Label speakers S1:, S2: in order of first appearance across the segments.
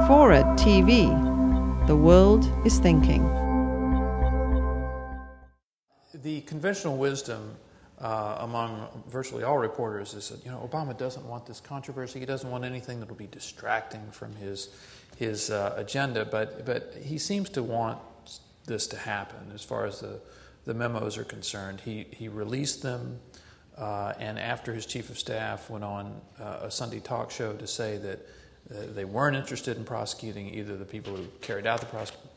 S1: FORA.tv. The world is thinking.
S2: The conventional wisdom among virtually all reporters is that, Obama doesn't want this controversy. He doesn't want anything that will be distracting from his agenda. But he seems to want this to happen as far as the memos are concerned. He released them, and after his chief of staff went on a Sunday talk show to say that they weren't interested in prosecuting either the people who carried out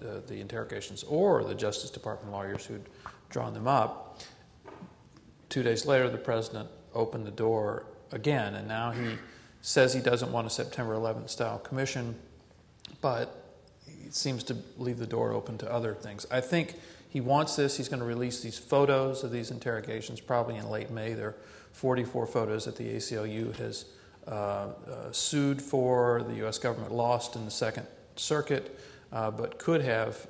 S2: the interrogations or the Justice Department lawyers who'd drawn them up. 2 days later, the president opened the door again, and now he says he doesn't want a September 11th style commission, but he seems to leave the door open to other things. I think he wants this. He's going to release these photos of these interrogations probably in late May. There are 44 photos that the ACLU has sued for. The U.S. government lost in the Second Circuit, but could have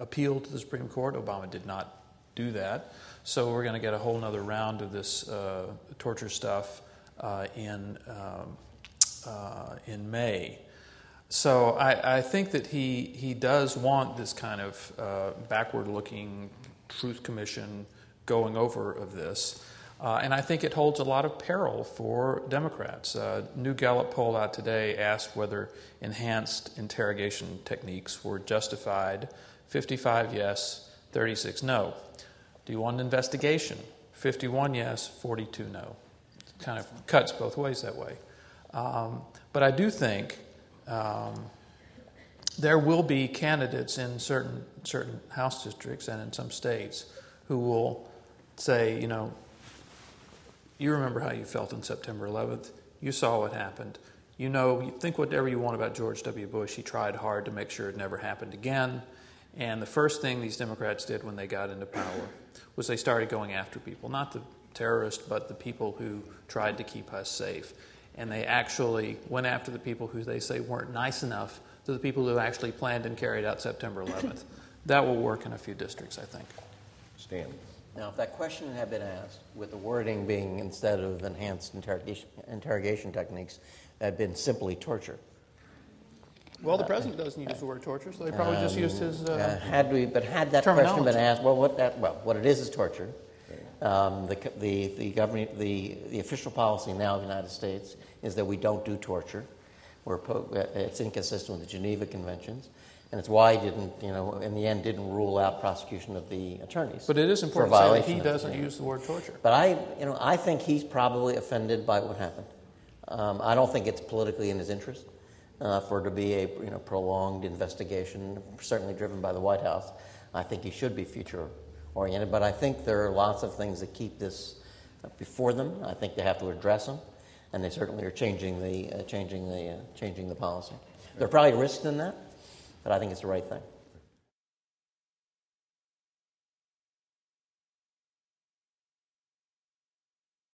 S2: appealed to the Supreme Court. Obama did not do that. So we're going to get a whole other round of this torture stuff in May. So I think that he does want this kind of backward-looking truth commission going over of this. And I think it holds a lot of peril for Democrats. A new Gallup poll out today asked whether enhanced interrogation techniques were justified. 55 yes, 36 no. Do you want an investigation? 51 yes, 42 no. It kind of cuts both ways that way. But I do think there will be candidates in certain House districts and in some states who will say, you remember how you felt on September 11th. You saw what happened. You think whatever you want about George W. Bush. He tried hard to make sure it never happened again. And the first thing these Democrats did when they got into power was they started going after people, not the terrorists, but the people who tried to keep us safe. And they actually went after the people who they say weren't nice enough to the people who actually planned and carried out September 11th. That will work in a few districts, I think.
S3: Stan. Now, if that question had been asked, with the wording being instead of enhanced interrogation techniques, had been simply torture.
S2: Well, the president doesn't use the word torture, so they probably just used his
S3: had that question been asked, what it is torture. The official policy now of the United States is that we don't do torture. It's inconsistent with the Geneva Conventions, and it's why he didn't, in the end, didn't rule out prosecution of the attorneys.
S2: But it is important to say that he doesn't use the word torture.
S3: But I think he's probably offended by what happened. I don't think it's politically in his interest for it to be a prolonged investigation, certainly driven by the White House. I think he should be future-oriented, but I think there are lots of things that keep this before them. I think they have to address them, and they certainly are changing the policy. There are probably risks in that, but I think it's the right thing.